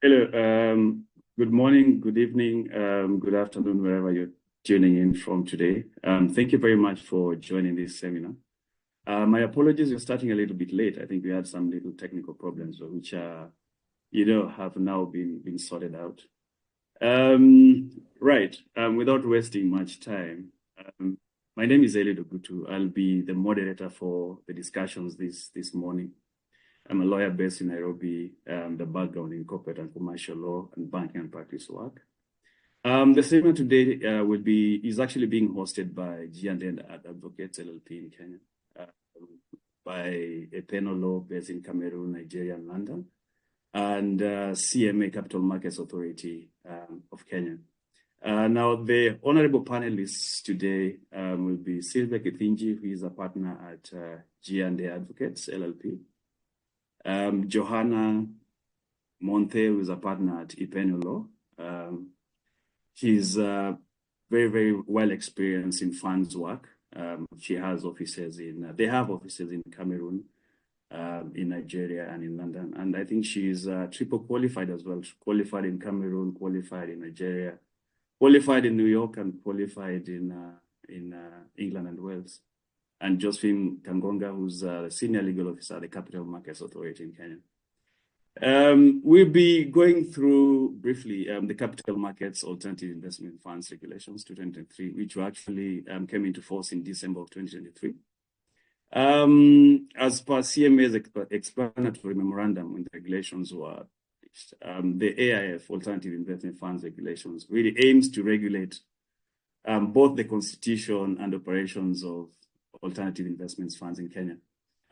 Hello, good morning, good evening, good afternoon, wherever you're tuning in from today. Thank you very much for joining this seminar. My apologies, we're starting a little bit late. I think we had some little technical problems, which have now been sorted out. Right, without wasting much time, my name is Eli Dogutu. I'll be the moderator for the discussions this morning. I'm a lawyer based in Nairobi, the background in corporate and commercial law and banking and practice work. The seminar today is actually being hosted by G&A Advocates LLP in Kenya, by Epena Law based in Cameroon, Nigeria, and London, and CMA Capital Markets Authority of Kenya. Now, the honorable panelists today will be Sylvia Kithinji, who is a partner at G&A Advocates LLP. Johanna Monte, who is a partner at Epena Law. She's very, very well experienced in funds work. They have offices in Cameroon, in Nigeria, and in London. And I think she's triple qualified as well, qualified in Cameroon, qualified in Nigeria, qualified in New York, and qualified in England and Wales. And Josephine Kangonga, who's the Senior Legal Officer at the Capital Markets Authority in Kenya. We'll be going through briefly the Capital Markets Alternative Investment Funds Regulations 2023, which actually came into force in December of 2023. As per CMA's explanatory memorandum when the regulations were published, the AIF, Alternative Investment Funds Regulations, really aims to regulate both the constitution and operations of alternative investments funds in Kenya.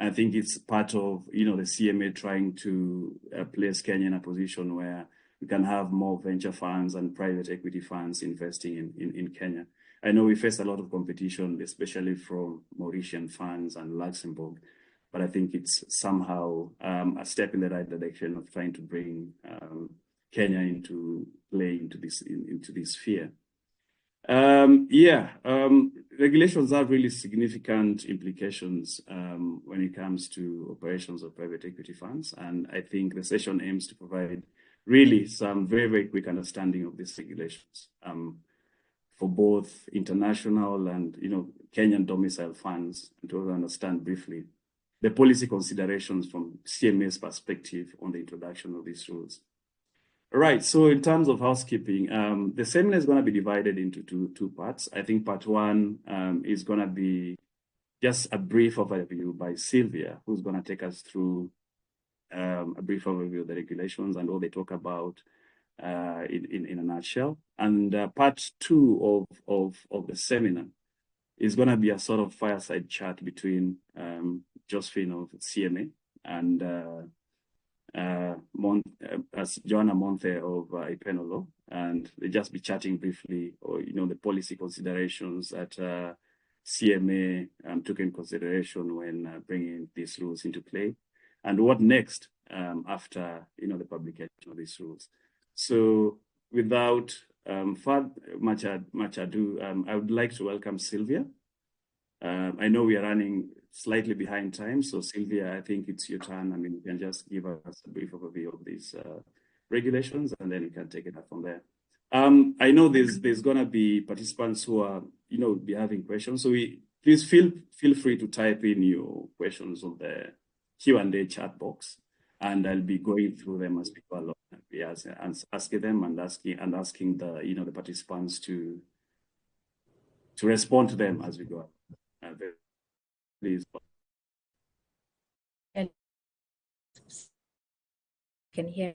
I think it's part of the CMA trying to place Kenya in a position where we can have more venture funds and private equity funds investing in Kenya. I know we face a lot of competition, especially from Mauritian funds and Luxembourg, but I think it's somehow a step in the right direction of trying to bring Kenya into this sphere. Regulations have really significant implications when it comes to operations of private equity funds. And I think the session aims to provide really some very, very quick understanding of these regulations for both international and Kenyan domicile funds, and to understand briefly the policy considerations from CMA's perspective on the introduction of these rules. Right, so in terms of housekeeping, the seminar is going to be divided into two parts. I think part one is going to be just a brief overview by Sylvia, who's going to take us through a brief overview of the regulations and what they talk about in a nutshell. And part two of the seminar is going to be a sort of fireside chat between Josephine of CMA and Joanna Monte of Epena Law, and they just be chatting briefly, or the policy considerations that CMA took in consideration when bringing these rules into play, and what next after the publication of these rules. So, without much ado, I would like to welcome Sylvia. I know we are running slightly behind time, so Sylvia, I think it's your turn. I mean, you can just give us a brief overview of these regulations, and then you can take it up from there. I know there's gonna be participants who are be having questions, so please feel free to type in your questions on the Q&A chat box, and I'll be going through them as people are asking them and asking the participants to respond to them as we go. Please. Can hear.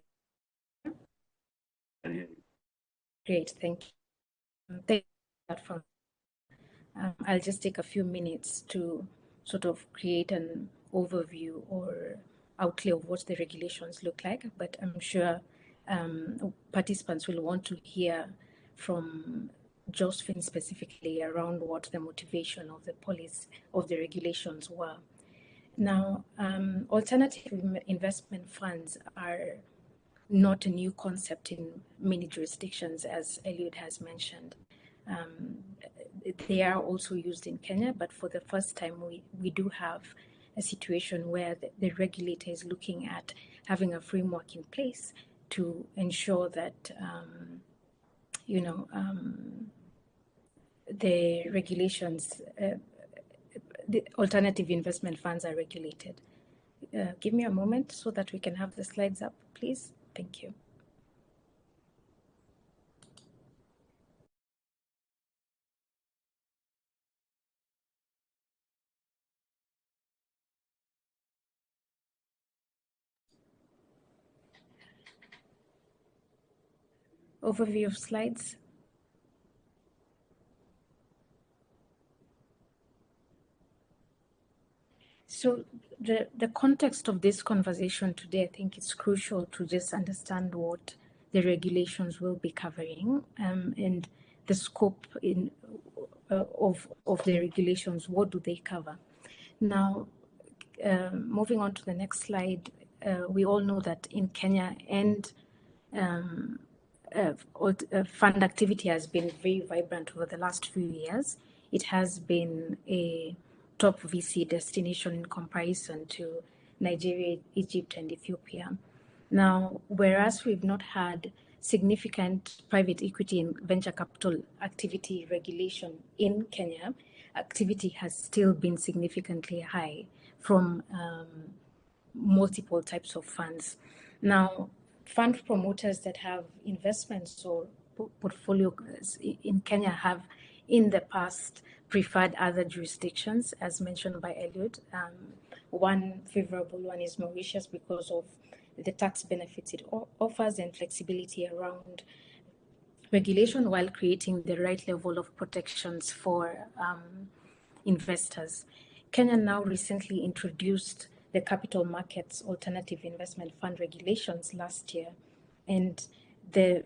Great, thank you. Thank you. I'll just take a few minutes to sort of create an overview or outlay of what the regulations look like, but I'm sure participants will want to hear from Josephine specifically around what the motivation of the policy of the regulations were. Now, alternative investment funds are not a new concept in many jurisdictions, as Eliud has mentioned. They are also used in Kenya, but for the first time, we do have a situation where the regulator is looking at having a framework in place to ensure that the regulations, the alternative investment funds are regulated. Give me a moment so that we can have the slides up, please. Thank you. Overview of slides. So the context of this conversation today, I think it's crucial to just understand what the regulations will be covering, and the scope of the regulations. What do they cover? Now, moving on to the next slide, we all know that in Kenya and fund activity has been very vibrant over the last few years. It has been a top VC destination in comparison to Nigeria, Egypt, and Ethiopia. Now, whereas we've not had significant private equity and venture capital activity regulation in Kenya, activity has still been significantly high from multiple types of funds. Now, fund promoters that have investments or portfolios in Kenya have in the past preferred other jurisdictions, as mentioned by Elliot. One favorable one is Mauritius because of the tax benefits it offers and flexibility around regulation while creating the right level of protections for investors. Kenya now recently introduced the capital markets alternative investment fund regulations last year, and the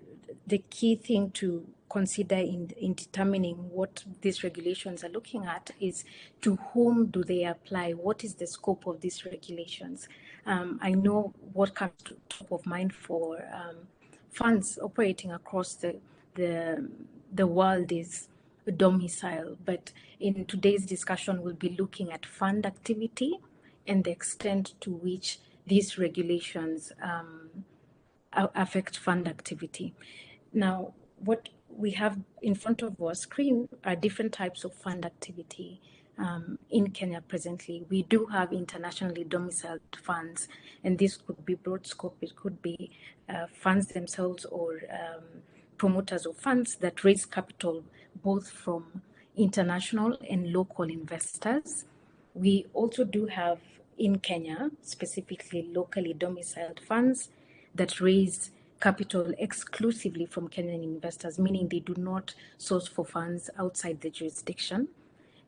key thing to consider in determining what these regulations are looking at is to whom do they apply, what is the scope of these regulations. I know what comes to top of mind for funds operating across the world is domicile, but in today's discussion we'll be looking at fund activity and the extent to which these regulations affect fund activity. Now, what we have in front of our screen are different types of fund activity in Kenya presently. We do have internationally domiciled funds, and this could be broad scope. It could be funds themselves or promoters of funds that raise capital both from international and local investors. We also do have in Kenya, specifically locally domiciled funds that raise capital exclusively from Kenyan investors, meaning they do not source for funds outside the jurisdiction.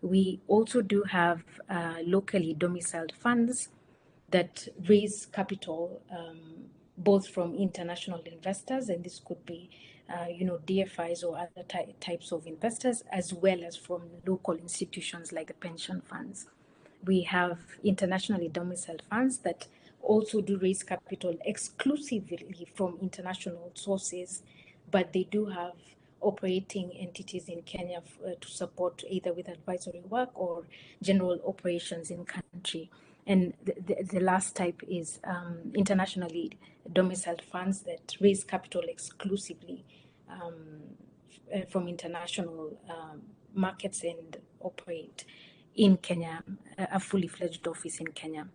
We also do have locally domiciled funds that raise capital both from international investors, and this could be DFIs or other types of investors, as well as from local institutions like the pension funds. We have internationally domiciled funds that also do raise capital exclusively from international sources, but they do have operating entities in Kenya to support either with advisory work or general operations in country. And the last type is internationally domiciled funds that raise capital exclusively from international markets and operate in Kenya, a fully fledged office in Kenya.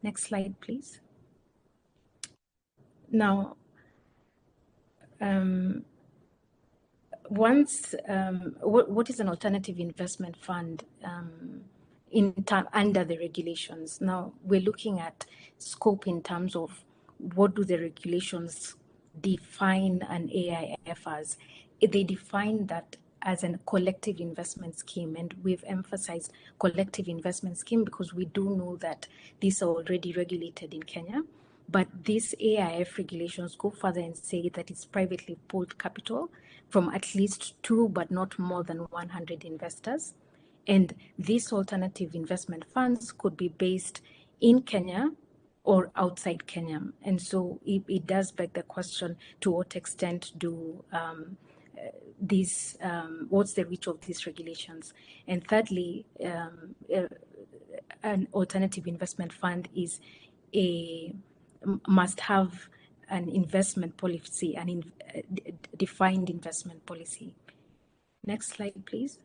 Next slide, please. Now, what is an alternative investment fund under the regulations? Now, we're looking at scope in terms of what do the regulations define an AIF as. They define that as a collective investment scheme, and we've emphasized collective investment scheme because we do know that these are already regulated in Kenya. But these AIF regulations go further and say that it's privately pooled capital from at least 2 but not more than 100 investors. And these alternative investment funds could be based in Kenya or outside Kenya. And so it does beg the question, to what extent do what's the reach of these regulations? And thirdly, an alternative investment fund is must have an investment policy, defined investment policy. Next slide, please.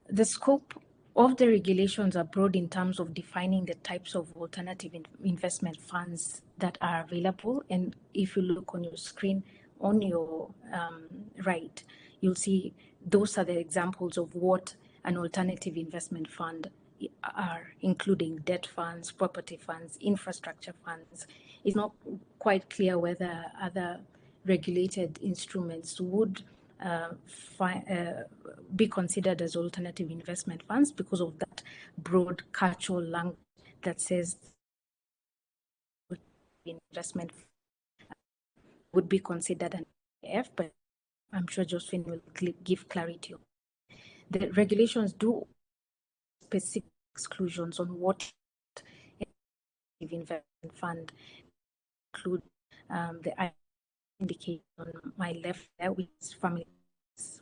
The scope of the regulations are broad in terms of defining the types of alternative investment funds that are available. And if you look on your screen on your right, you'll see those are the examples of what an alternative investment fund are, including debt funds, property funds, infrastructure funds. It's not quite clear whether other regulated instruments would be considered as alternative investment funds because of that broad catch-all language that says investment would be considered an F, but I'm sure Josephine will give clarity. The regulations do specific exclusions on what investment fund include. The indicated on my left there, which is family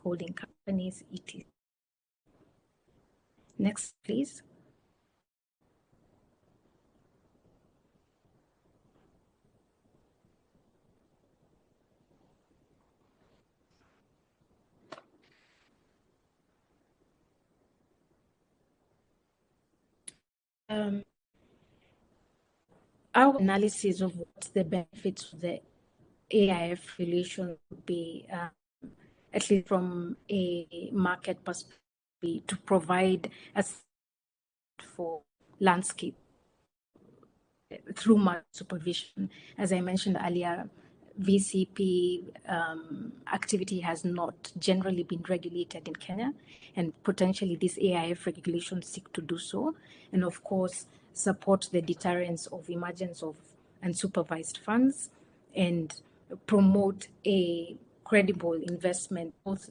holding companies, etc. Next, please. Our analysis of what the benefits of the AIF relation would be, at least from a market perspective, to provide a for landscape through market supervision. As I mentioned earlier, VCP activity has not generally been regulated in Kenya, and potentially these AIF regulations seek to do so, and of course support the deterrence of emergence of unsupervised funds and promote a credible investment, both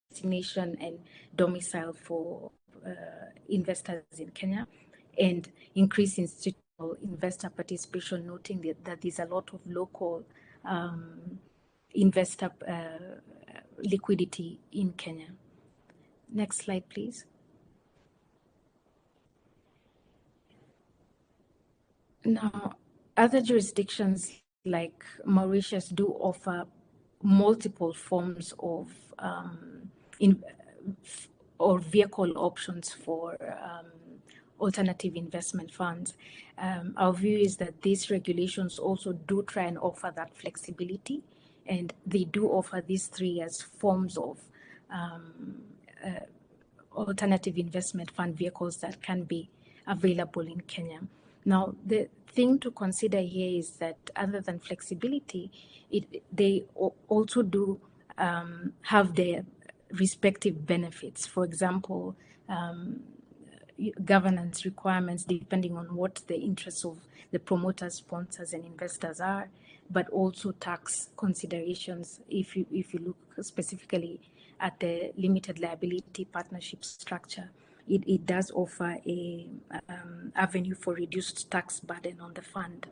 destination and domicile for investors in Kenya, and increase institutional investor participation, noting that there's a lot of local investor liquidity in Kenya. Next slide, please. Now, other jurisdictions like Mauritius do offer multiple forms of or vehicle options for alternative investment funds. Our view is that these regulations also do try and offer that flexibility, and they do offer these three as forms of alternative investment fund vehicles that can be available in Kenya. Now, the thing to consider here is that other than flexibility, they also do have their respective benefits. For example, governance requirements depending on what the interests of the promoters, sponsors, and investors are, but also tax considerations. If you look specifically at the limited liability partnership structure, it does offer a avenue for reduced tax burden on the fund.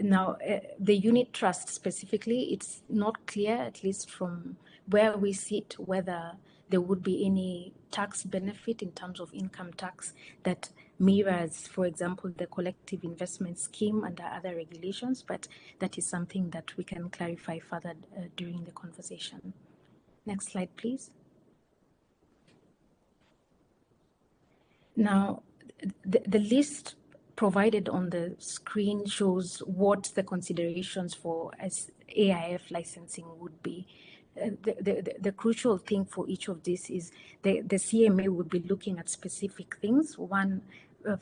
Now, the unit trust specifically, it's not clear, at least from where we sit, whether there would be any tax benefit in terms of income tax that mirrors, for example, the collective investment scheme under other regulations, but that is something that we can clarify further during the conversation. Next slide, please. Now, the list provided on the screen shows what the considerations for as AIF licensing would be. The crucial thing for each of these is the CMA would be looking at specific things. One,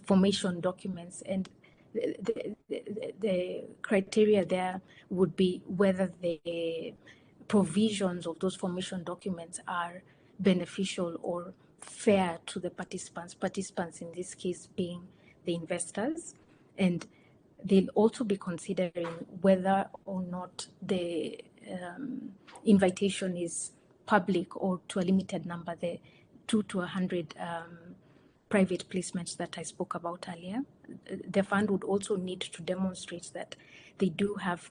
formation documents, and the criteria there would be whether the provisions of those formation documents are beneficial or fair to the participants in this case being the investors, and they'll also be considering whether or not the invitation is public or to a limited number, the 2 to 100 private placements that I spoke about earlier. The fund would also need to demonstrate that they do have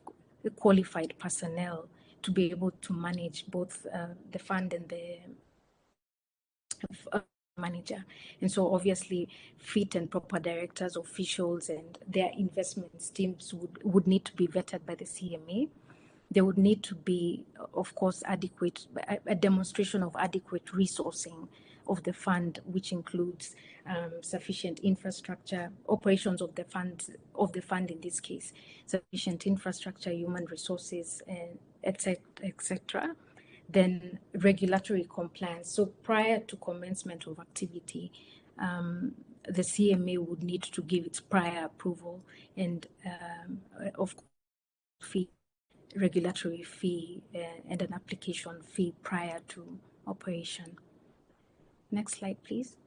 qualified personnel to be able to manage both the fund and the manager. And so obviously fit and proper directors, officials, and their investments teams would need to be vetted by the CMA. There would need to be, of course, a demonstration of adequate resourcing of the fund, which includes sufficient infrastructure, operations of the fund in this case, sufficient infrastructure, human resources, and etc. Then regulatory compliance. So prior to commencement of activity, the CMA would need to give its prior approval and, of course, regulatory fee and an application fee prior to operation. Next slide, please.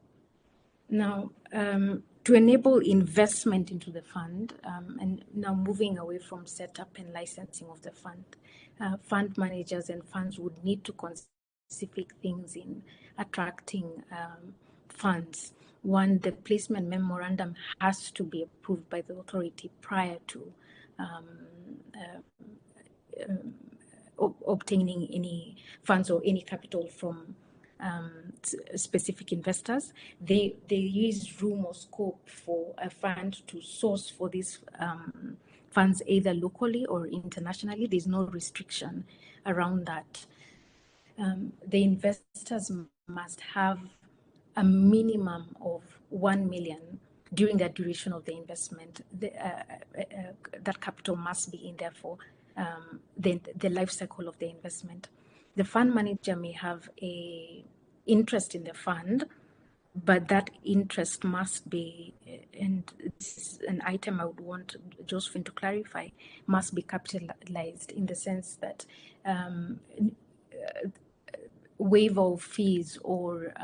Now, to enable investment into the fund, and now moving away from setup and licensing of the fund, fund managers and funds would need to consider specific things in attracting funds. One, the placement memorandum has to be approved by the authority prior to obtaining any funds or any capital from specific investors. There is room or scope for a fund to source for these funds either locally or internationally. There's no restriction around that. The investors must have a minimum of 1 million during the duration of the investment. That capital must be in there for the life cycle of the investment. The fund manager may have a interest in the fund, but that interest must be, and this is an item I would want Josephine to clarify, must be capitalized in the sense that waiver of fees or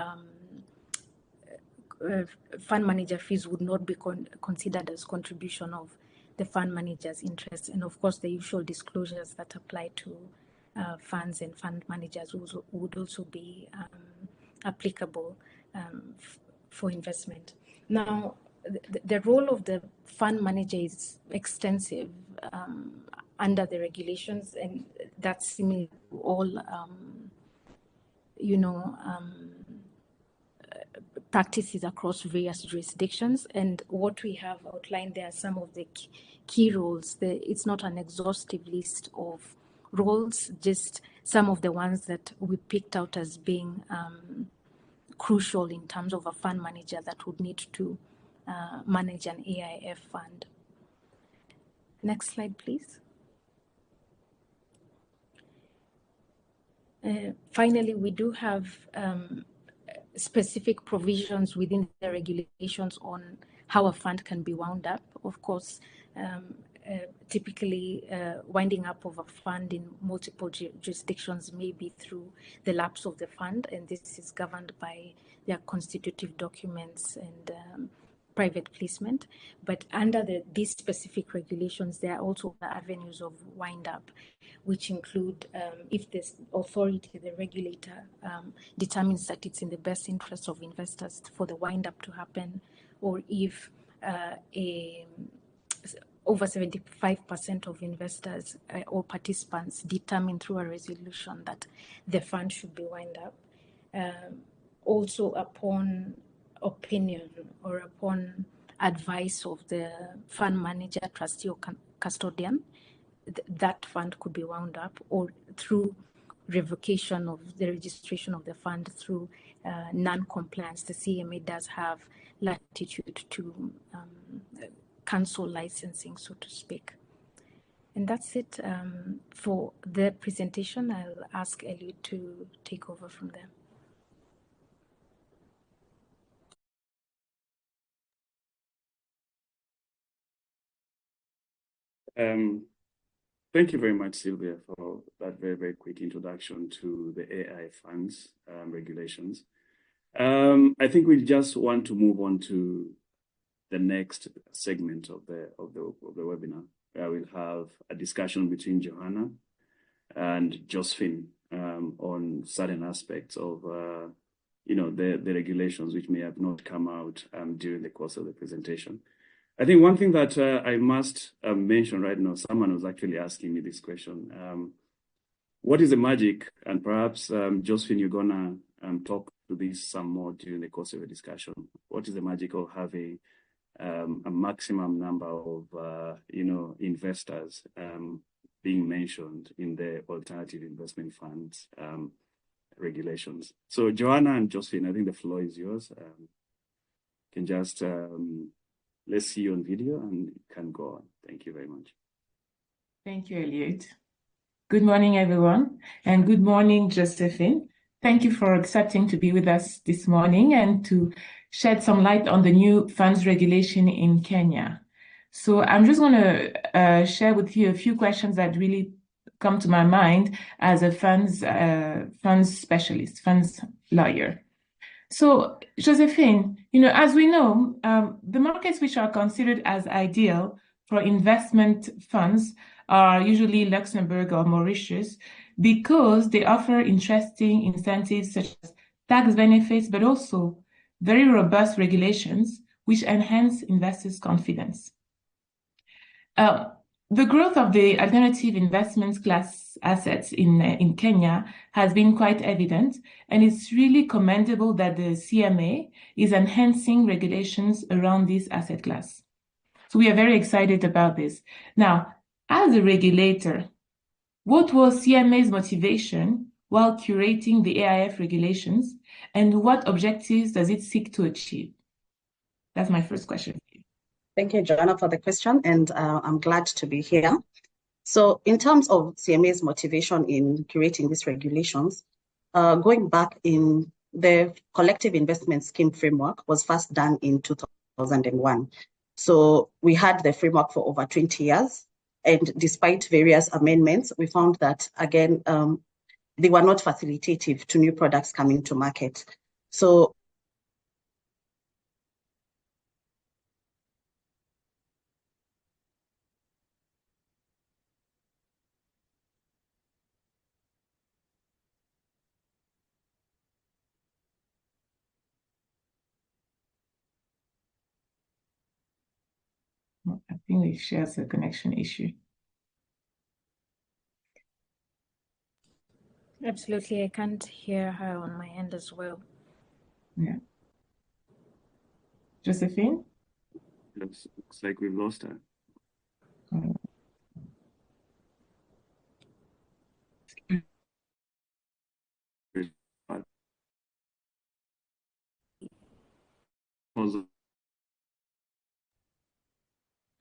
fund manager fees would not be considered as contribution of the fund manager's interest. And of course, the usual disclosures that apply to funds and fund managers would also be applicable for investment. Now, the role of the fund manager is extensive under the regulations, and that's similar to all, practices across various jurisdictions. And what we have outlined there are some of the key roles. It's not an exhaustive list of roles, just some of the ones that we picked out as being crucial in terms of a fund manager that would need to manage an AIF fund. Next slide, please. Finally, we do have specific provisions within the regulations on how a fund can be wound up. Of course, typically winding up of a fund in multiple jurisdictions may be through the lapse of the fund, and this is governed by their constitutive documents and private placement. But under these specific regulations, there are also the avenues of wind up, which include if the authority, the regulator, determines that it's in the best interest of investors for the wind up to happen, or if over 75% of investors or participants determine through a resolution that the fund should be wind up. Also upon opinion or upon advice of the fund manager, trustee, or custodian, that fund could be wound up, or through revocation of the registration of the fund through non-compliance. The CMA does have latitude to cancel licensing, so to speak. And that's it for the presentation. I'll ask Eliud to take over from there. Thank you very much, Sylvia, for that very, very quick introduction to the AI funds regulations. I think we just want to move on to the next segment of the webinar. We'll have a discussion between Johanna and Josephine on certain aspects of the regulations which may have not come out during the course of the presentation. I think one thing that I must mention right now, someone was actually asking me this question. What is the magic? And perhaps, Josephine, you're gonna talk to this some more during the course of a discussion. What is the magic of having a maximum number of investors being mentioned in the alternative investment funds regulations? So Joanna and Josephine, I think the floor is yours. Can just let's see you on video and you can go on. Thank you very much. Thank you, Elliot. Good morning, everyone, and good morning, Josephine. Thank you for accepting to be with us this morning and to shed some light on the new funds regulation in Kenya. So I'm just going to share with you a few questions that really come to my mind as a funds specialist, funds lawyer. So, Josephine, as we know, the markets which are considered as ideal for investment funds are usually Luxembourg or Mauritius because they offer interesting incentives such as tax benefits, but also very robust regulations which enhance investors' confidence. The growth of the alternative investments class assets in Kenya has been quite evident, and it's really commendable that the CMA is enhancing regulations around this asset class. So we are very excited about this. Now, as a regulator, what was CMA's motivation while curating the AIF regulations, and what objectives does it seek to achieve? That's my first question. Thank you, Joanna, for the question, and I'm glad to be here. So in terms of CMA's motivation in curating these regulations, going back in the collective investment scheme framework was first done in 2001. So we had the framework for over 20 years. And despite various amendments, we found that, again, they were not facilitative to new products coming to market. So I think it shares a connection issue. Absolutely, I can't hear her on my end as well. Yeah. Josephine? Looks like we've lost her.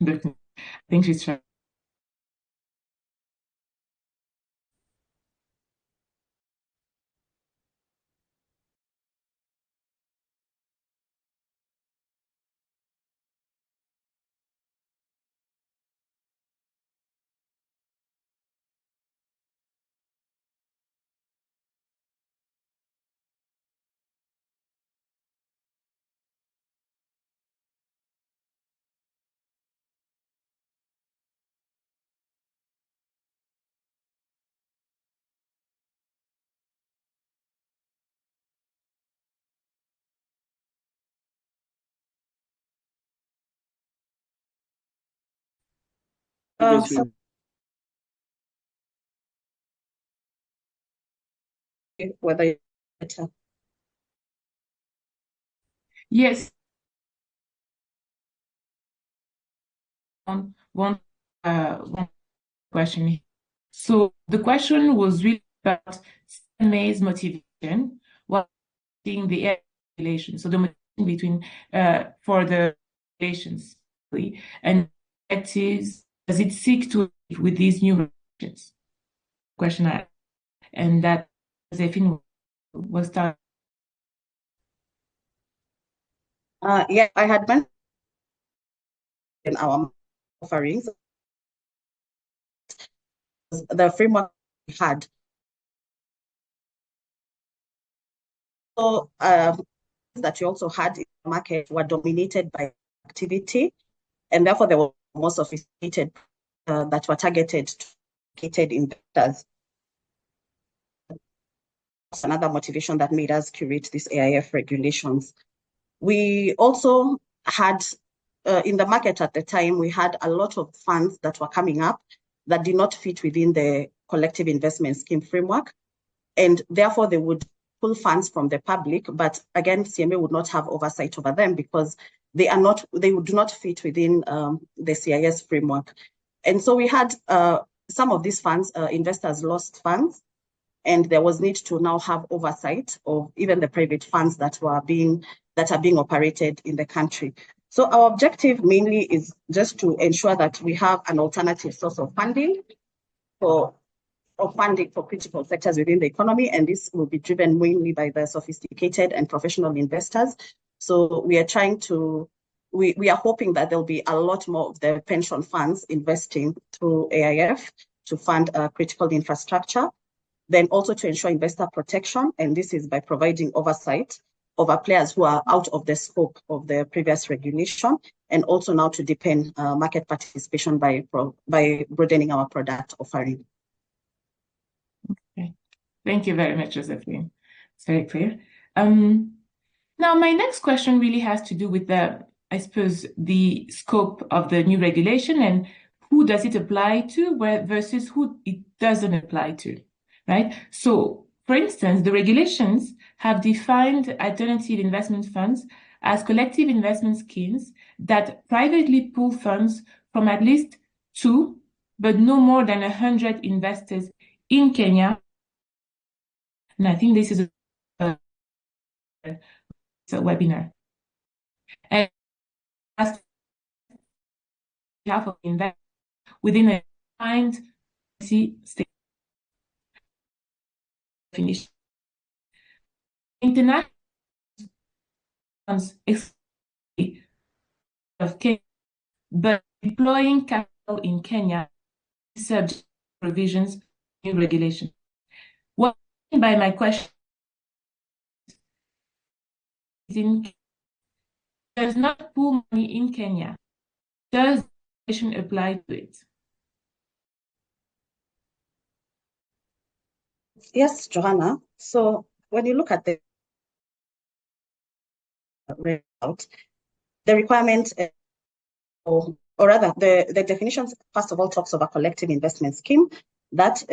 I think she's trying. whether Yes. One question. So the question was really about CMA's motivation while seeing the regulations. So the motivation between for the regulations and objectives does it seek to with these new regulations? Question and that Josephine was started. Yeah, I had mentioned in our offerings the framework we had. So that you also had in the market were dominated by activity, and therefore they were more sophisticated that were targeted to sophisticated investors. That's another motivation that made us curate these AIF regulations. We also had, in the market at the time, we had a lot of funds that were coming up that did not fit within the collective investment scheme framework. And therefore, they would pull funds from the public, but again, CMA would not have oversight over them because they do not fit within the CIS framework. And so we had some of these funds, investors lost funds, and there was need to now have oversight of even the private funds that are being operated in the country. So our objective mainly is just to ensure that we have an alternative source of funding for critical sectors within the economy, and this will be driven mainly by the sophisticated and professional investors. So we are we are hoping that there'll be a lot more of the pension funds investing through AIF to fund critical infrastructure, then also to ensure investor protection, and this is by providing oversight over players who are out of the scope of the previous regulation, and also now to deepen market participation by broadening our product offering. Okay. Thank you very much, Josephine. It's very clear. Now, my next question really has to do with the scope of the new regulation and who does it apply to versus who it doesn't apply to, right? So, for instance, the regulations have defined alternative investment funds as collective investment schemes that privately pool funds from at least 2, but no more than 100 investors in Kenya. And I think this is a webinar. And as half of investors within a defined state definition. International funds of Kenya, but deploying capital in Kenya is subject to provisions of new regulation. What I mean by my question is does not pool money in Kenya. Does the regulation apply to it? Yes, Johanna. So when you look at the route, the requirement, or rather, the definitions, first of all, talks of a collective investment scheme that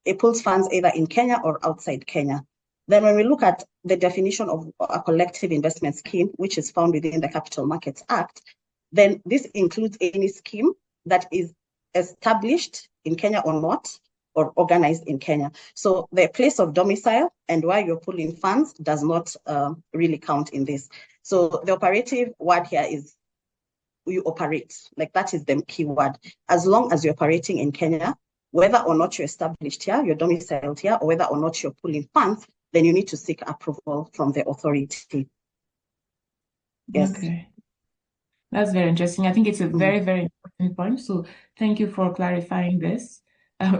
it pools funds either in Kenya or outside Kenya. Then when we look at the definition of a collective investment scheme, which is found within the Capital Markets Act, then this includes any scheme that is established in Kenya or not, or organized in Kenya. So the place of domicile and where you're pulling funds does not really count in this. So the operative word here is you operate, like that is the key word. As long as you're operating in Kenya, whether or not you're established here, you're domiciled here, or whether or not you're pulling funds, then you need to seek approval from the authority. Yes. Okay. That's very interesting. I think it's a very, very important point. So thank you for clarifying this.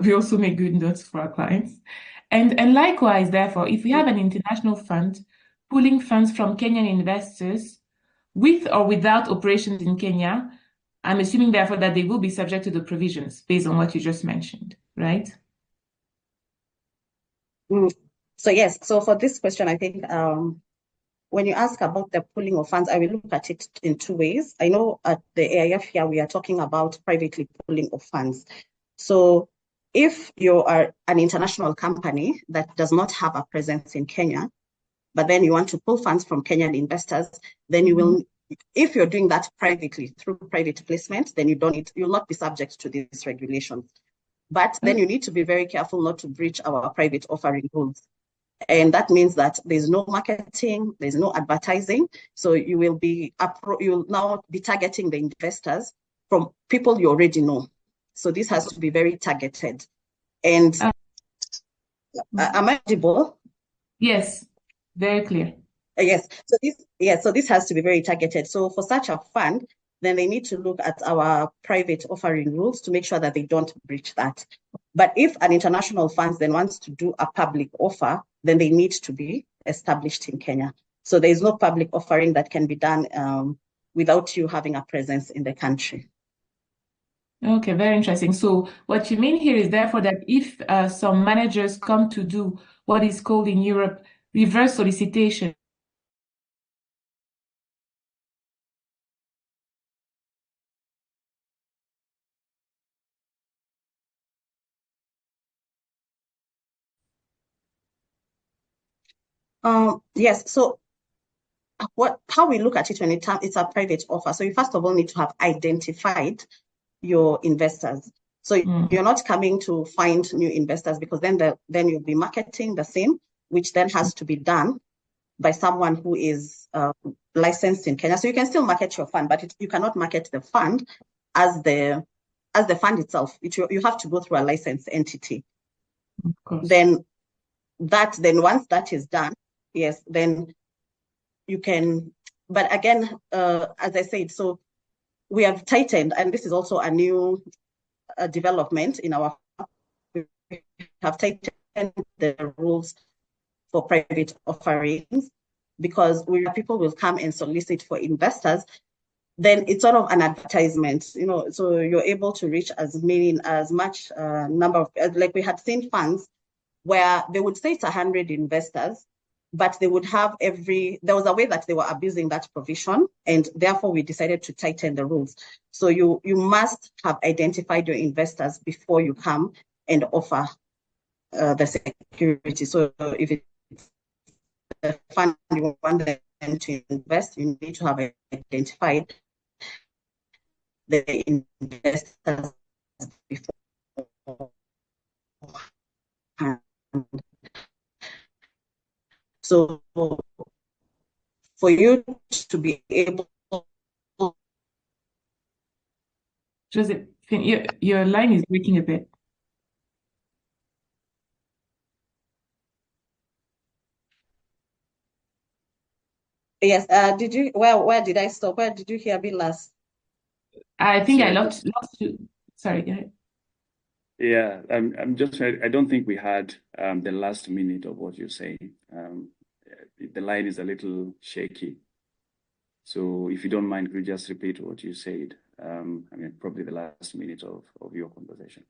We also make good notes for our clients. And likewise, therefore, if we have an international fund pulling funds from Kenyan investors with or without operations in Kenya, I'm assuming, therefore, that they will be subject to the provisions based on what you just mentioned, right? So yes, so for this question, I think when you ask about the pooling of funds, I will look at it in 2 ways. I know at the AIF here, we are talking about privately pooling of funds. So if you are an international company that does not have a presence in Kenya, but then you want to pull funds from Kenyan investors, then you will, if you're doing that privately through private placement, then you'll not be subject to these regulations. But then you need to be very careful not to breach our private offering rules. And that means that there's no marketing, there's no advertising. So you'll now be targeting the investors from people you already know. So this has to be very targeted. And am I audible? Yes, very clear. Yes. So this has to be very targeted. So for such a fund, then they need to look at our private offering rules to make sure that they don't breach that. But if an international fund then wants to do a public offer, then they need to be established in Kenya. So there is no public offering that can be done without you having a presence in the country. Okay, very interesting. So what you mean here is therefore that if some managers come to do what is called in Europe reverse solicitation, Yes. So how we look at it when it's a private offer. So you first of all need to have identified your investors. So you're not coming to find new investors, because then you'll be marketing the same, which then has to be done by someone who is licensed in Kenya. So you can still market your fund, but you cannot market the fund as the fund itself. You have to go through a licensed entity. Of course. Then once that is done, yes, then you can. But again, as I said, so we have tightened, and this is also a new development in our. We have tightened the rules for private offerings, because people will come and solicit for investors. Then it's sort of an advertisement, so you're able to reach as much number of, like we had seen funds where they would say it's 100 investors, but they would have there was a way that they were abusing that provision, and therefore we decided to tighten the rules. So you must have identified your investors before you come and offer the security. So if it's the fund you want them to invest, you need to have identified the investors before. So for you to be able. Joseph, your line is breaking a bit. Yes. Where did I stop? Where did you hear me last? I think I lost you. Sorry, go ahead. Yeah, I don't think we had the last minute of what you're saying. The line is a little shaky. So if you don't mind, could you just repeat what you said? Probably the last minute of your conversation.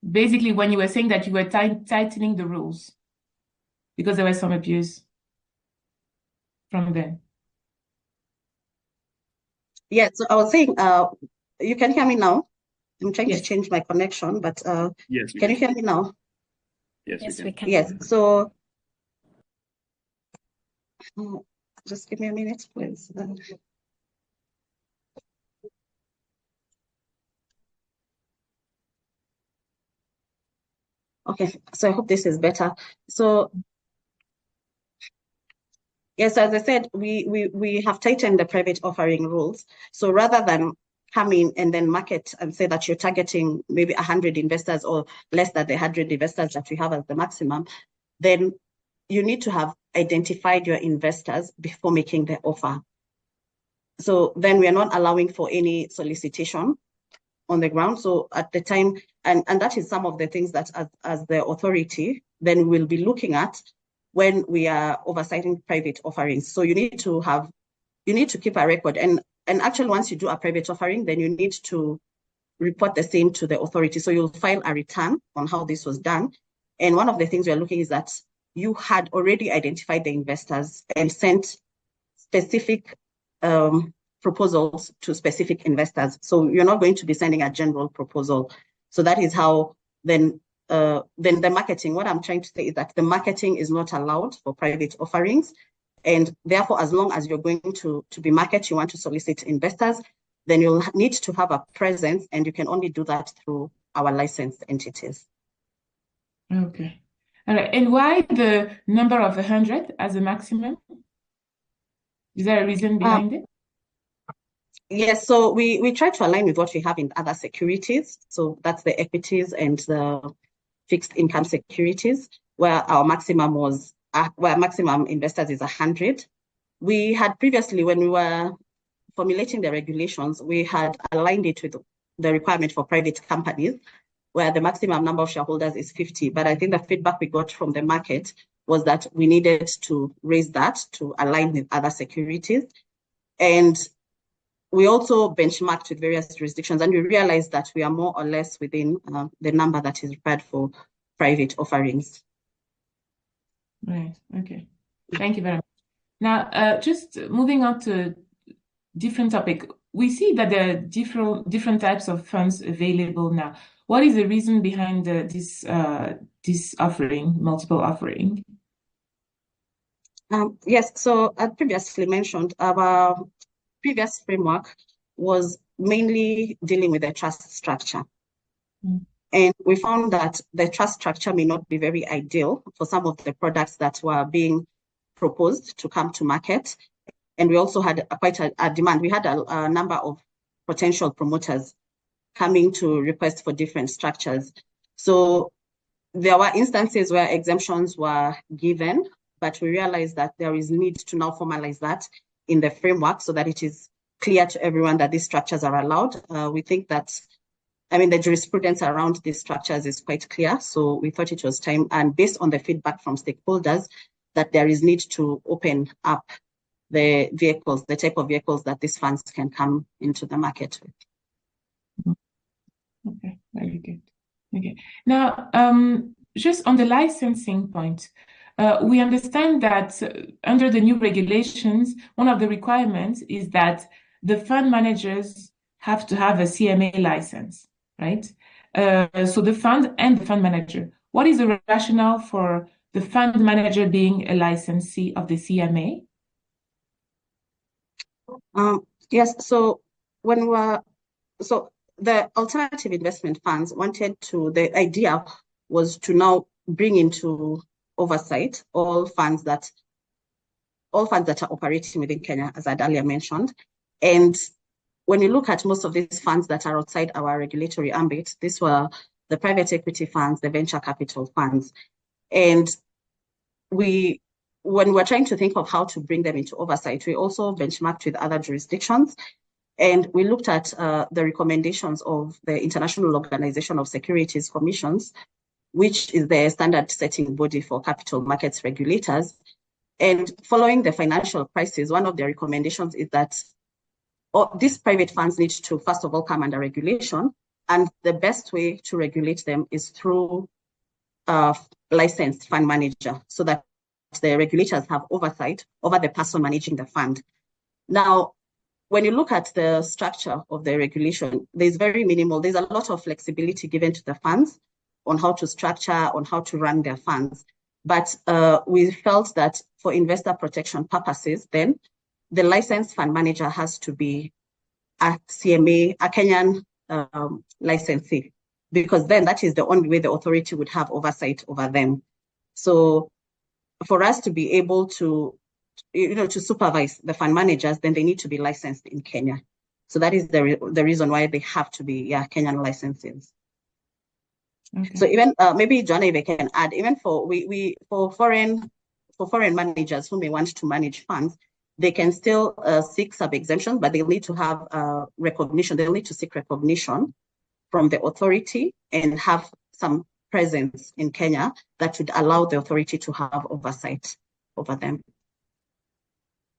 Basically, when you were saying that you were tightening the rules because there was some abuse from them. Yeah, so I was saying, you can hear me now? I'm trying to change my connection, but yes, can you hear me now? Yes, we can. Yes, so just give me a minute, please. Okay, so I hope this is better. So yes, as I said, we have tightened the private offering rules. So rather than come in and then market and say that you're targeting maybe 100 investors or less than the 100 investors that we have as the maximum, then you need to have identified your investors before making the offer. So then we are not allowing for any solicitation on the ground. So at the time, and that is some of the things that as the authority, then we'll be looking at when we are oversighting private offerings. So you need to keep a record. And actually, once you do a private offering, then you need to report the same to the authority. So you'll file a return on how this was done. And one of the things we're looking is that you had already identified the investors and sent specific proposals to specific investors. So you're not going to be sending a general proposal. So that is how then the marketing, what I'm trying to say is that the marketing is not allowed for private offerings. And therefore, as long as you're going to be market, you want to solicit investors, then you'll need to have a presence, and you can only do that through our licensed entities. Okay. All right. And why the number of 100 as a maximum? Is there a reason behind it? Yes, so we try to align with what we have in other securities. So that's the equities and the fixed income securities, where our maximum where maximum investors is 100. We had previously, when we were formulating the regulations, we had aligned it with the requirement for private companies, where the maximum number of shareholders is 50. But I think the feedback we got from the market was that we needed to raise that to align with other securities. And we also benchmarked with various jurisdictions, and we realized that we are more or less within the number that is required for private offerings. Right. Okay. Thank you very much. Now, just moving on to different topic, we see that there are different types of funds available now. What is the reason behind this offering, multiple offering? Yes, so as previously mentioned, our previous framework was mainly dealing with the trust structure. And we found that the trust structure may not be very ideal for some of the products that were being proposed to come to market. And we also had quite a demand. We had a number of potential promoters coming to request for different structures. So there were instances where exemptions were given, but we realized that there is need to now formalize that in the framework so that it is clear to everyone that these structures are allowed. We think that, the jurisprudence around these structures is quite clear. So we thought it was time, and based on the feedback from stakeholders, that there is need to open up the vehicles, the type of vehicles that these funds can come into the market with. Okay, very good. Okay. Now, just on the licensing point, we understand that under the new regulations, one of the requirements is that the fund managers have to have a CMA license, right? So the fund and the fund manager. What is the rationale for the fund manager being a licensee of the CMA? Yes, so the alternative investment funds the idea was to now bring into oversight all funds that are operating within Kenya, as I'd earlier mentioned. And when you look at most of these funds that are outside our regulatory ambit, these were the private equity funds, the venture capital funds. And when we're trying to think of how to bring them into oversight, we also benchmarked with other jurisdictions. And we looked at the recommendations of the International Organization of Securities Commissions, which is the standard setting body for capital markets regulators. And following the financial crisis, one of their recommendations is that these private funds need to, first of all, come under regulation. And the best way to regulate them is through a licensed fund manager, so that the regulators have oversight over the person managing the fund. Now, when you look at the structure of the regulation, there's a lot of flexibility given to the funds on how to structure, on how to run their funds. But we felt that for investor protection purposes, then the licensed fund manager has to be a CMA, a Kenyan licensee, because then that is the only way the authority would have oversight over them. So for us to be able to supervise the fund managers, then they need to be licensed in Kenya. So that is the reason why they have to be Kenyan licenses. Okay. So even maybe Joanna, if I can add, even for foreign managers who may want to manage funds, they can still seek sub-exemptions, but they'll need to have recognition. They'll need to seek recognition from the authority and have some presence in Kenya that would allow the authority to have oversight over them.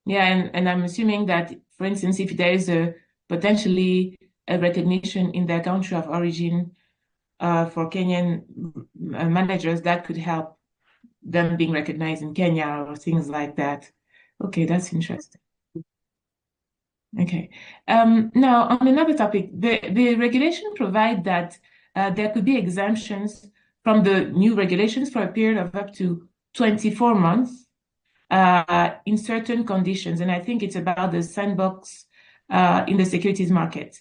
Yeah, and I'm assuming that, for instance, if there is potentially a recognition in their country of origin for Kenyan managers, that could help them being recognized in Kenya or things like that. Okay, that's interesting. Okay. Now, on another topic, the regulation provide that there could be exemptions from the new regulations for a period of up to 24 months in certain conditions. And I think it's about the sandbox in the securities market.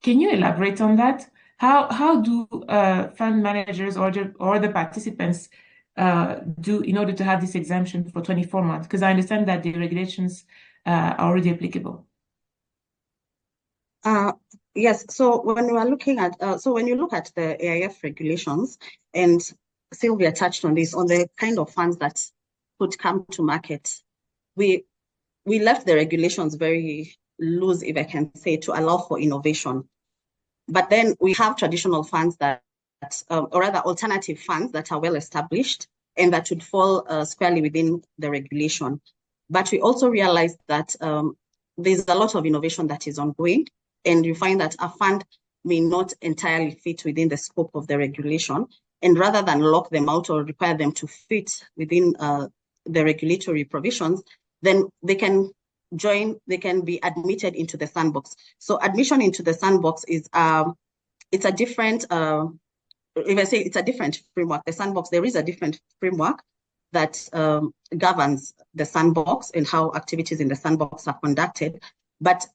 Can you elaborate on that? How do fund managers or the participants do in order to have this exemption for 24 months? Because I understand that the regulations are already applicable. Yes. So when we are looking at, when you look at the AIF regulations, and Sylvia touched on this, on the kind of funds that could come to market, we left the regulations very loose, if I can say, to allow for innovation. But then we have traditional funds or rather alternative funds that are well established and that would fall squarely within the regulation. But we also realized that there's a lot of innovation that is ongoing, and you find that a fund may not entirely fit within the scope of the regulation. And rather than lock them out or require them to fit within the regulatory provisions, then they can be admitted into the sandbox. So admission into the sandbox is it's a different if I say it's a different framework. The sandbox, there is a different framework that governs the sandbox and how activities in the sandbox are conducted. But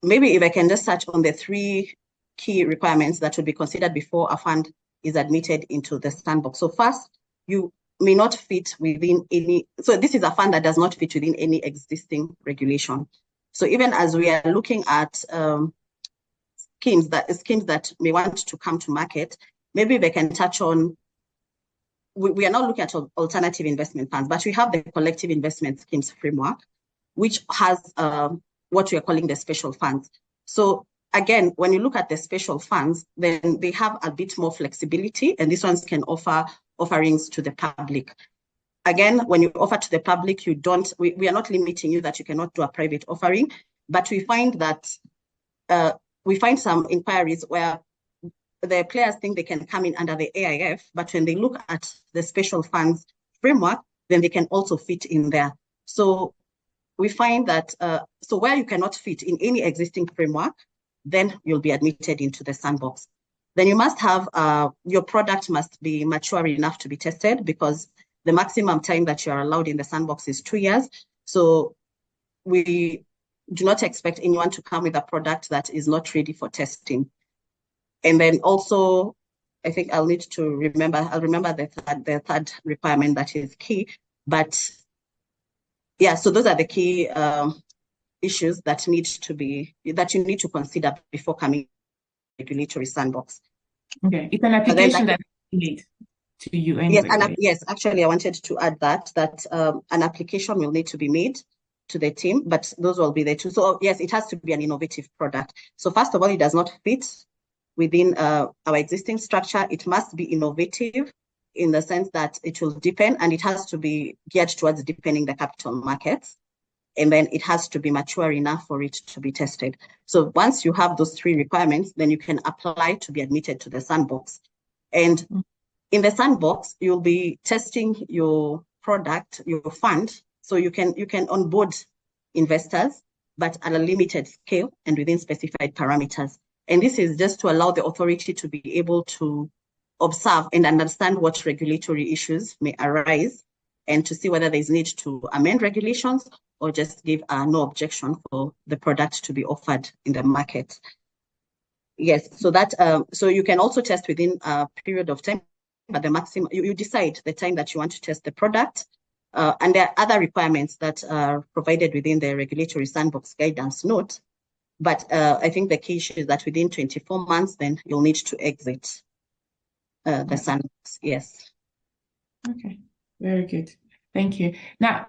maybe if I can just touch on the 3 key requirements that would be considered before a fund is admitted into the sandbox. So first, you may not fit within any, so this is a fund that does not fit within any existing regulation. So even as we are looking at schemes that may want to come to market, maybe they can touch on, we are not looking at alternative investment funds, but we have the collective investment schemes framework, which has what we are calling the special funds. So again, when you look at the special funds, then they have a bit more flexibility, and these ones can offer offerings to the public. Again, when you offer to the public, you don't, we are not limiting you that you cannot do a private offering, but we find that we find some inquiries where the players think they can come in under the AIF, but when they look at the special funds framework, then they can also fit in there. So we find that, so where you cannot fit in any existing framework, then you'll be admitted into the sandbox. Then you must have, your product must be mature enough to be tested, because the maximum time that you are allowed in the sandbox is 2 years. So we do not expect anyone to come with a product that is not ready for testing. And then also, I think I'll remember the third requirement that is key. But yeah, so those are the key issues that you need to consider before coming to regulatory sandbox. Okay, it's an application that you need to you anyway. Yes, right? yes, actually I wanted to add that an application will need to be made to the team, but those will be the 2. So yes, it has to be an innovative product. So first of all, it does not fit within our existing structure. It must be innovative in the sense that it will deepen, and it has to be geared towards deepening the capital markets. And then it has to be mature enough for it to be tested. So once you have those 3 requirements, then you can apply to be admitted to the sandbox. And in the sandbox, you'll be testing your product, your fund. So you can onboard investors, but at a limited scale and within specified parameters. And this is just to allow the authority to be able to observe and understand what regulatory issues may arise, and to see whether there's need to amend regulations or just give no objection for the product to be offered in the market. Yes, so that so you can also test within a period of time, but the maximum, you decide the time that you want to test the product. And there are other requirements that are provided within the regulatory sandbox guidance note. But I think the key issue is that within 24 months, then you'll need to exit the sandbox. Yes. Okay, very good. Thank you. Now,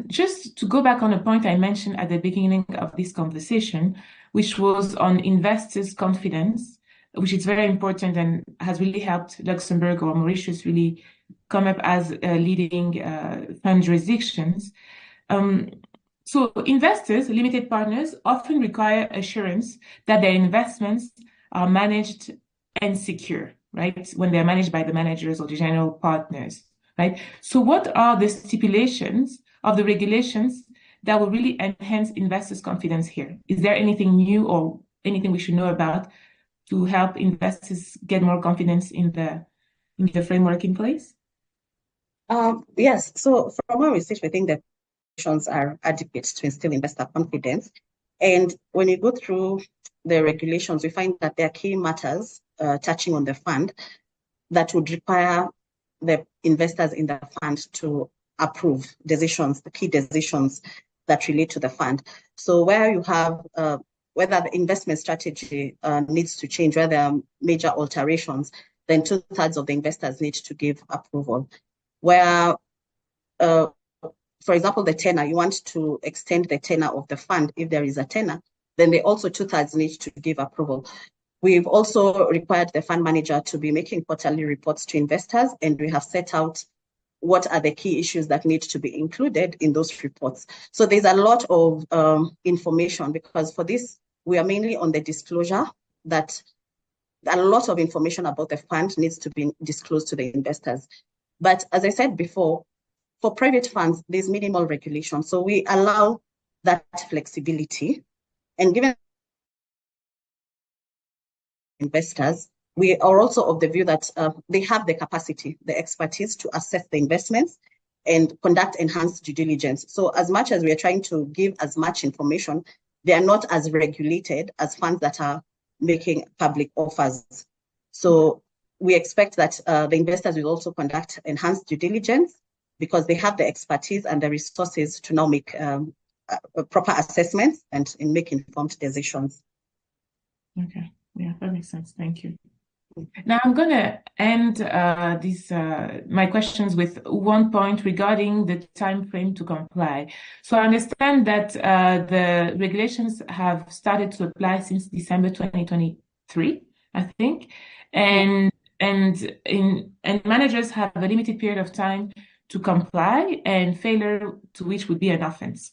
just to go back on a point I mentioned at the beginning of this conversation, which was on investors' confidence, which is very important and has really helped Luxembourg or Mauritius really come up as leading fund jurisdictions. So investors, limited partners, often require assurance that their investments are managed and secure, right? When they're managed by the managers or the general partners, right? So what are the stipulations of the regulations that will really enhance investors' confidence here? Is there anything new or anything we should know about to help investors get more confidence in the framework in place? Yes, so from our research, we think that regulations are adequate to instill investor confidence. And when you go through the regulations, we find that there are key matters touching on the fund that would require the investors in the fund to approve decisions, the key decisions that relate to the fund. So where you have whether the investment strategy needs to change, where there are major alterations, then 2/3 of the investors need to give approval. Where, for example, the tenor, you want to extend the tenor of the fund if there is a tenor, then they also 2/3 need to give approval. We've also required the fund manager to be making quarterly reports to investors, and we have set out what are the key issues that need to be included in those reports. So there's a lot of information, because for this, we are mainly on the disclosure, that a lot of information about the fund needs to be disclosed to the investors. But as I said before, for private funds, there's minimal regulation. So we allow that flexibility. And given investors, we are also of the view that they have the capacity, the expertise to assess the investments and conduct enhanced due diligence. So as much as we are trying to give as much information, they are not as regulated as funds that are making public offers. So we expect that the investors will also conduct enhanced due diligence because they have the expertise and the resources to now make proper assessments and make informed decisions. Okay, yeah, that makes sense. Thank you. Now I'm going to end my questions with one point regarding the time frame to comply. So I understand that the regulations have started to apply since December 2023, I think, and managers have a limited period of time to comply, and failure to which would be an offense.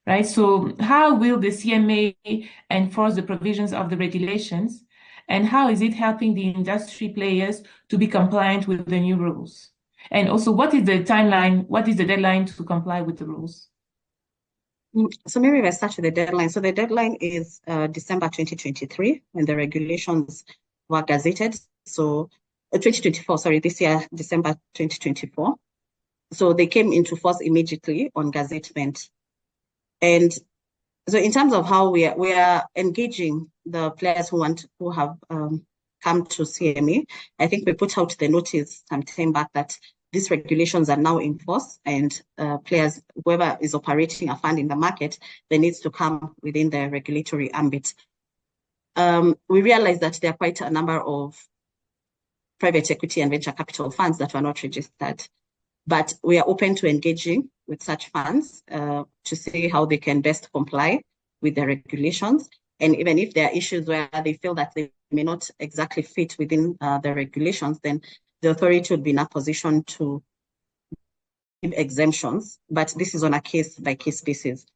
Right? So how will the CMA enforce the provisions of the regulations? And how is it helping the industry players to be compliant with the new rules? And also, what is the timeline? What is the deadline to comply with the rules? So maybe we'll start with the deadline. So the deadline is December 2023 when the regulations were gazetted. So 2024, sorry, this year, December 2024. So they came into force immediately on gazettement. And so in terms of how we are engaging the players who have come to CMA, I think we put out the notice some time back that these regulations are now in force, and players, whoever is operating a fund in the market, they needs to come within the regulatory ambit. We realize that there are quite a number of private equity and venture capital funds that were not registered, but we are open to engaging with such funds to see how they can best comply with the regulations. And even if there are issues where they feel that they may not exactly fit within the regulations, then the authority would be in a position to give exemptions, but this is on a case-by-case basis.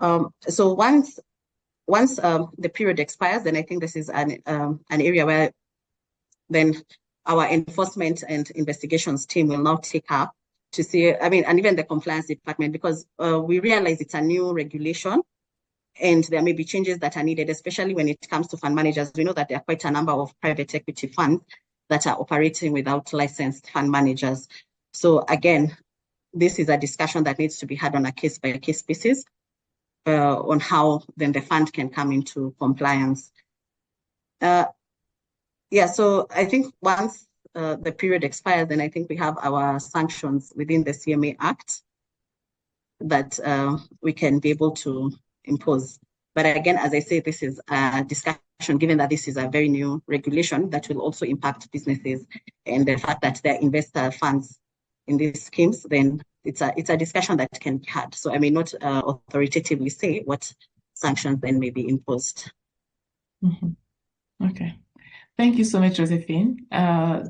So once the period expires, then I think this is an area where then our enforcement and investigations team will now take up to see, and even the compliance department, because we realize it's a new regulation and there may be changes that are needed, especially when it comes to fund managers. We know that there are quite a number of private equity funds that are operating without licensed fund managers. So again, this is a discussion that needs to be had on a case-by-case basis on how then the fund can come into compliance. So I think once the period expires, then I think we have our sanctions within the CMA Act that we can be able to impose. But again, as I say, this is a discussion, given that this is a very new regulation that will also impact businesses, and the fact that there are investor funds in these schemes, then it's a discussion that can be had. So I may not authoritatively say what sanctions then may be imposed. Mm-hmm. Okay. Thank you so much, Josephine.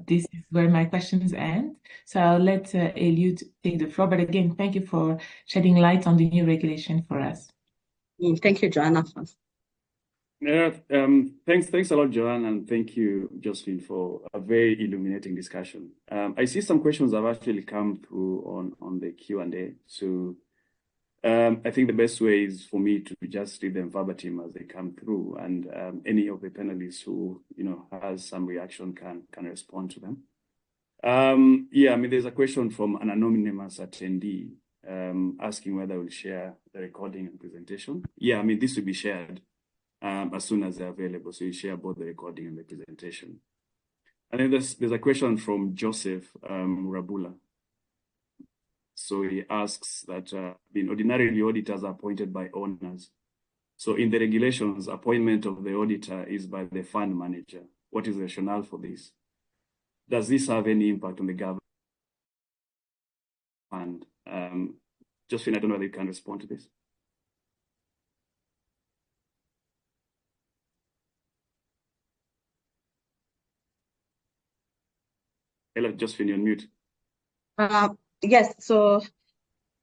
This is where my questions end. So I'll let Eliud take the floor. But again, thank you for shedding light on the new regulation for us. Thank you, Joanna. Yeah, thanks a lot, Joanne, and thank you, Josephine, for a very illuminating discussion. I see some questions have actually come through on the Q&A. So I think the best way is for me to just read them verbatim as they come through, and any of the panelists who has some reaction can respond to them. There's a question from an anonymous attendee asking whether we'll share the recording and presentation. This will be shared as soon as they're available. So you share both the recording and the presentation. And then there's a question from Joseph Rabula. So he asks that ordinarily auditors are appointed by owners. So in the regulations, appointment of the auditor is by the fund manager. What is the rationale for this? Does this have any impact on the government fund? Josephine, I don't know whether you can respond to this. Hello, Josephine, you're on mute. Yes, so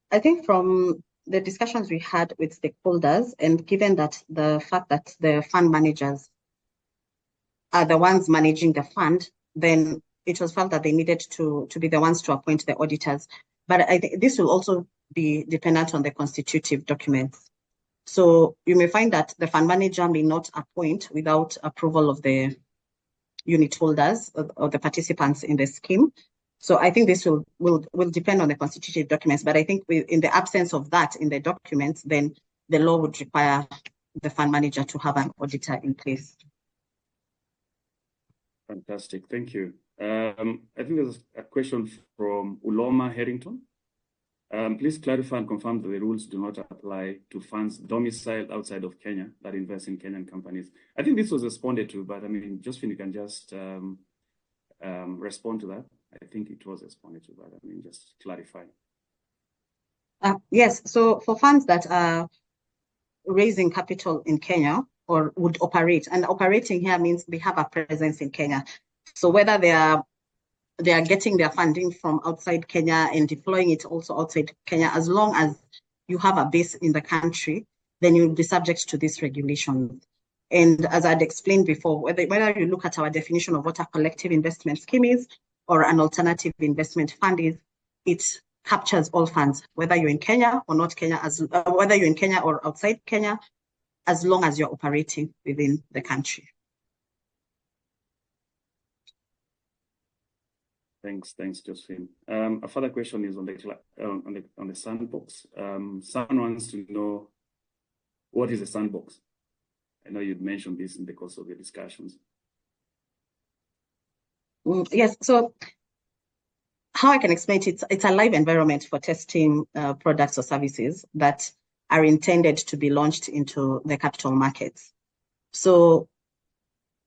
I think from the discussions we had with stakeholders, and given that the fact that the fund managers are the ones managing the fund, then it was felt that they needed to be the ones to appoint the auditors. But I think this will also be dependent on the constitutive documents. So you may find that the fund manager may not appoint without approval of the unit holders or the participants in the scheme. So I think this will depend on the constitutive documents, but I think in the absence of that in the documents, then the law would require the fund manager to have an auditor in place. Fantastic, thank you. I think there's a question from Uloma Harrington. Please clarify and confirm that the rules do not apply to funds domiciled outside of Kenya that invest in Kenyan companies. I think this was responded to, but I mean, Josephine, you can just respond to that. I think it was responded to, but I mean, just clarify. Yes, so for funds that are raising capital in Kenya or would operate, and operating here means they have a presence in Kenya. So whether they are getting their funding from outside Kenya and deploying it also outside Kenya, as long as you have a base in the country, then you'll be subject to this regulation. And as I'd explained before, whether you look at our definition of what a collective investment scheme is or an alternative investment fund is, it captures all funds, whether you're in Kenya or not Kenya, whether you're in Kenya or outside Kenya, as long as you're operating within the country. Thanks, Josephine. A further question is on the sandbox. Someone wants to know, what is a sandbox? I know you'd mentioned this in the course of your discussions. Yes, so how I can explain it, it's a live environment for testing products or services that are intended to be launched into the capital markets. So,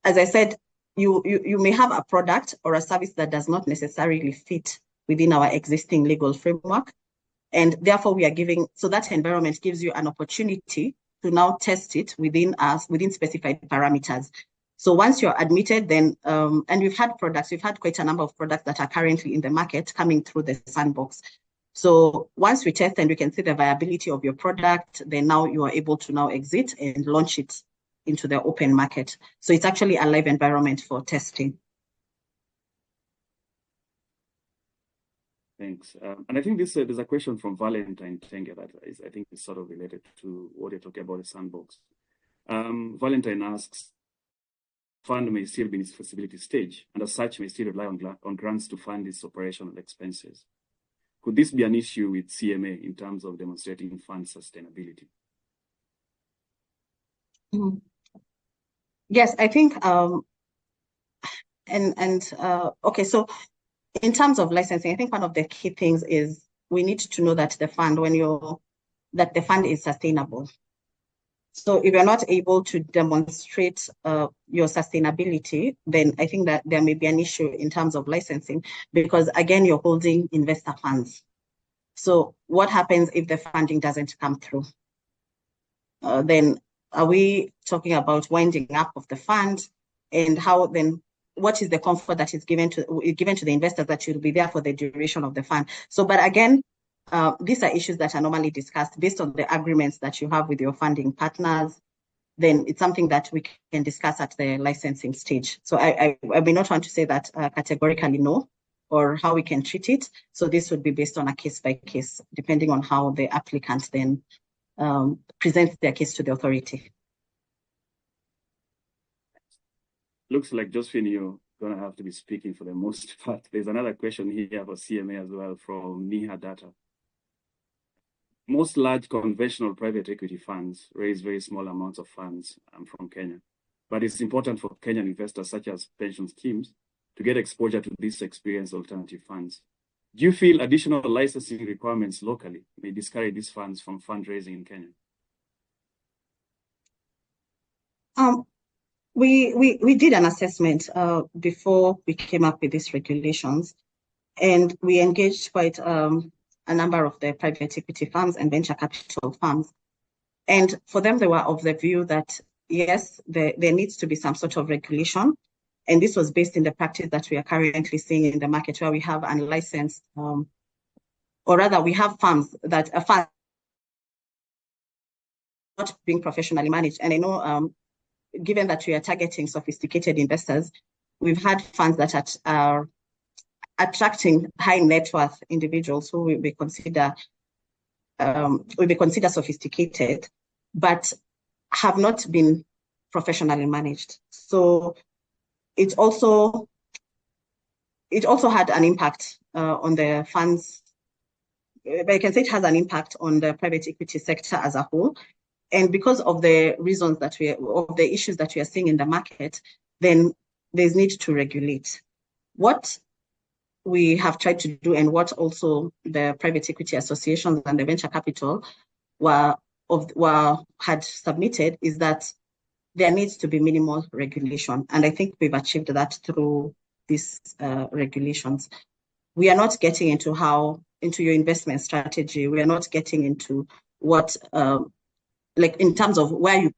as I said, you may have a product or a service that does not necessarily fit within our existing legal framework. And therefore we are giving, so that environment gives you an opportunity to now test it within specified parameters. So once you're admitted, then, and we've had quite a number of products that are currently in the market coming through the sandbox. So once we test and we can see the viability of your product, then now you are able to now exit and launch it into the open market. So it's actually a live environment for testing. Thanks. And I think there's a question from Valentine Tenge that I think is sort of related to what you're talking about, the sandbox. Valentine asks, fund may still be in its feasibility stage, and as such may still rely on grants to fund its operational expenses. Could this be an issue with CMA in terms of demonstrating fund sustainability? Yes, I think, okay, so in terms of licensing, I think one of the key things is we need to know that the fund, that the fund is sustainable. So if you're not able to demonstrate your sustainability, then I think that there may be an issue in terms of licensing, because again, you're holding investor funds. So what happens if the funding doesn't come through? Then are we talking about winding up of the fund, and how then, what is the comfort that is given to the investors that you'll be there for the duration of the fund? So, but again, these are issues that are normally discussed based on the agreements that you have with your funding partners. Then it's something that we can discuss at the licensing stage. So I may not want to say that categorically no, or how we can treat it. So this would be based on a case by case, depending on how the applicant then presents their case to the authority. Looks like, Josephine, you're going to have to be speaking for the most part. There's another question here about CMA as well from Niha Data. Most large conventional private equity funds raise very small amounts of funds from Kenya, but it's important for Kenyan investors such as pension schemes to get exposure to these experienced alternative funds. Do you feel additional licensing requirements locally may discourage these funds from fundraising in Kenya? We did an assessment before we came up with these regulations, and we engaged quite a number of the private equity firms and venture capital firms. And for them, they were of the view that, yes, there needs to be some sort of regulation. And this was based in the practice that we are currently seeing in the market, where we have unlicensed, or rather we have firms that are fund not being professionally managed. And I know, given that we are targeting sophisticated investors, we've had funds that are attracting high net worth individuals who will be considered sophisticated, but have not been professionally managed. So it it also had an impact on the funds. But I can say it has an impact on the private equity sector as a whole. And because of the reasons that of the issues that we are seeing in the market, then there's need to regulate. What we have tried to do, and what also the private equity associations and the venture capital had submitted, is that there needs to be minimal regulation. And I think we've achieved that through these regulations. We are not getting into your investment strategy. We are not getting into what, like in terms of where you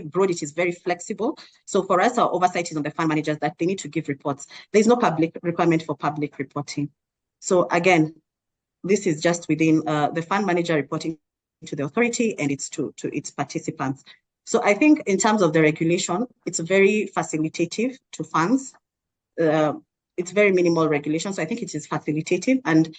broad, it is very flexible. So for us, our oversight is on the fund managers that they need to give reports. There's no public requirement for public reporting. So again, this is just within the fund manager reporting to the authority, and it's to its participants. So I think in terms of the regulation, it's very facilitative to funds. It's very minimal regulation. So I think it is facilitative, and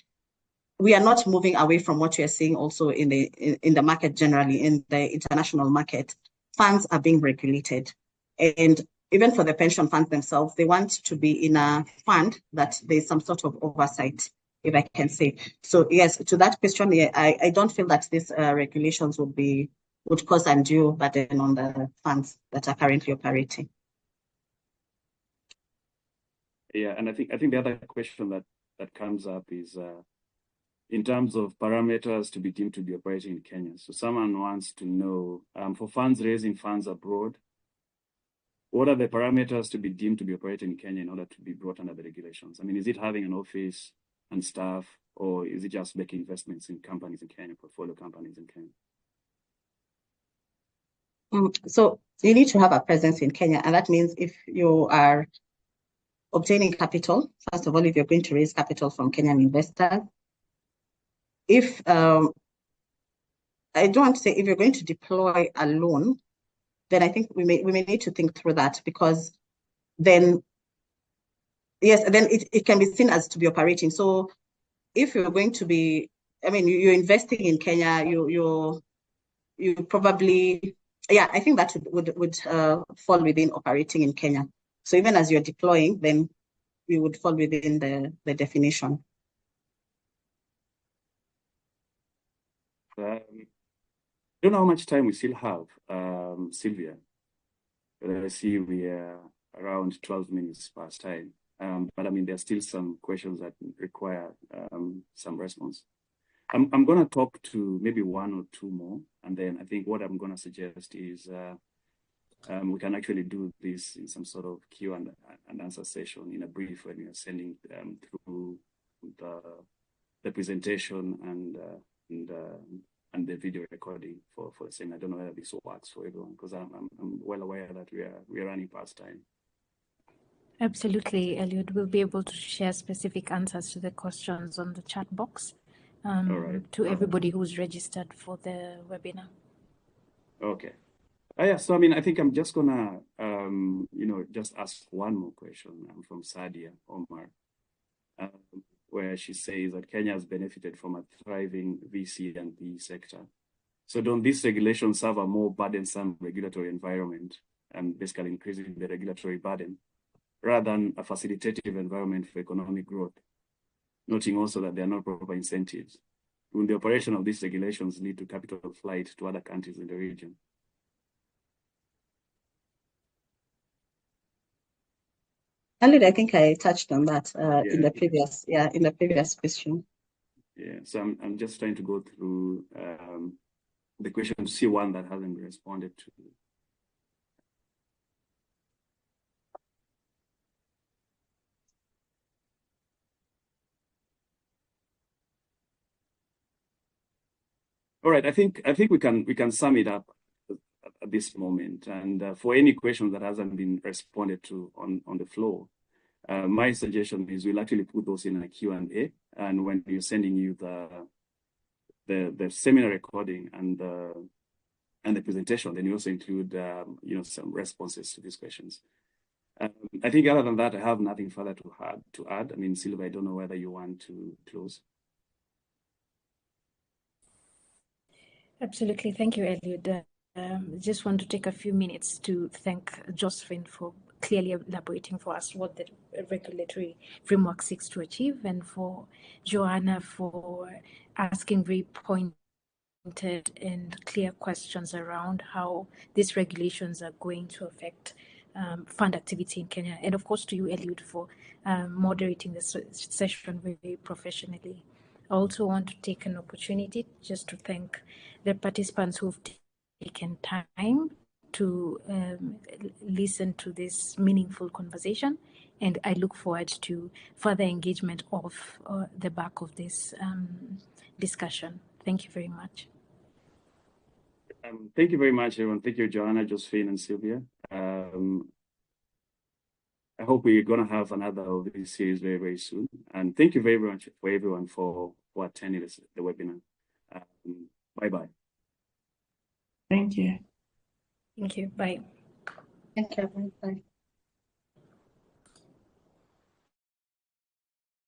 we are not moving away from what we are seeing also in the market generally, in the international market. Funds are being regulated. And even for the pension funds themselves, they want to be in a fund that there's some sort of oversight, if I can say. So yes, to that question, I don't feel that these regulations would cause undue burden on the funds that are currently operating. Yeah, and I think the other question that comes up is in terms of parameters to be deemed to be operating in Kenya. So someone wants to know, for funds raising funds abroad, what are the parameters to be deemed to be operating in Kenya in order to be brought under the regulations? I mean, is it having an office and staff, or is it just making investments in companies in Kenya, portfolio companies in Kenya? So you need to have a presence in Kenya, and that means if you are obtaining capital, first of all, if you're going to raise capital from Kenyan investors, if I don't want to say if you're going to deploy a loan, then I think we may need to think through that, because then yes, then it can be seen as to be operating. So if you're going to be, I mean, you're investing in Kenya, you probably, yeah, I think that would fall within operating in Kenya. So even as you're deploying, then we would fall within the definition. I don't know how much time we still have, Sylvia. I see we are around 12 minutes past time. But I mean, there's still some questions that require some response. I'm going to talk to maybe one or two more, and then I think what I'm going to suggest is we can actually do this in some sort of Q and answer session in a brief when you're sending through the presentation and the video recording for the same. I don't know whether this works for everyone, because I'm well aware that we are running past time. Absolutely, Eliud. We'll be able to share specific answers to the questions on the chat box to everybody who's registered for the webinar. Okay. Yeah, so I mean, I think I'm just gonna, just ask one more question from Sadia Omar, where she says that Kenya has benefited from a thriving VC and PE sector. So don't these regulations serve a more burdensome regulatory environment and basically increasing the regulatory burden rather than a facilitative environment for economic growth? Noting also that there are no proper incentives. Will the operation of these regulations lead to capital flight to other countries in the region? Eliud, I think I touched on that in the previous question. Yeah, so I'm just trying to go through the question to see one that hasn't been responded to. All right, I think we can sum it up at this moment. And for any question that hasn't been responded to on the floor, my suggestion is we'll actually put those in a Q&A, and when you're sending you the seminar recording and the presentation, then you also include some responses to these questions. I think other than that, I have nothing further to add. I mean, Sylvia, I don't know whether you want to close. Absolutely. Thank you, Eliud. Just want to take a few minutes to thank Josephine for clearly elaborating for us what the regulatory framework seeks to achieve, and for Joanna for asking very pointed and clear questions around how these regulations are going to affect fund activity in Kenya. And of course to you, Eliud, for moderating the session very, very professionally. I also want to take an opportunity just to thank the participants who've taken time to listen to this meaningful conversation. And I look forward to further engagement off the back of this discussion. Thank you very much. Thank you very much, everyone. Thank you, Joanna, Josephine, and Sylvia. I hope we're going to have another of this series very, very soon. And thank you very much for everyone for attending the webinar. Bye-bye. Thank you. Thank you. Bye. Thank you. Bye.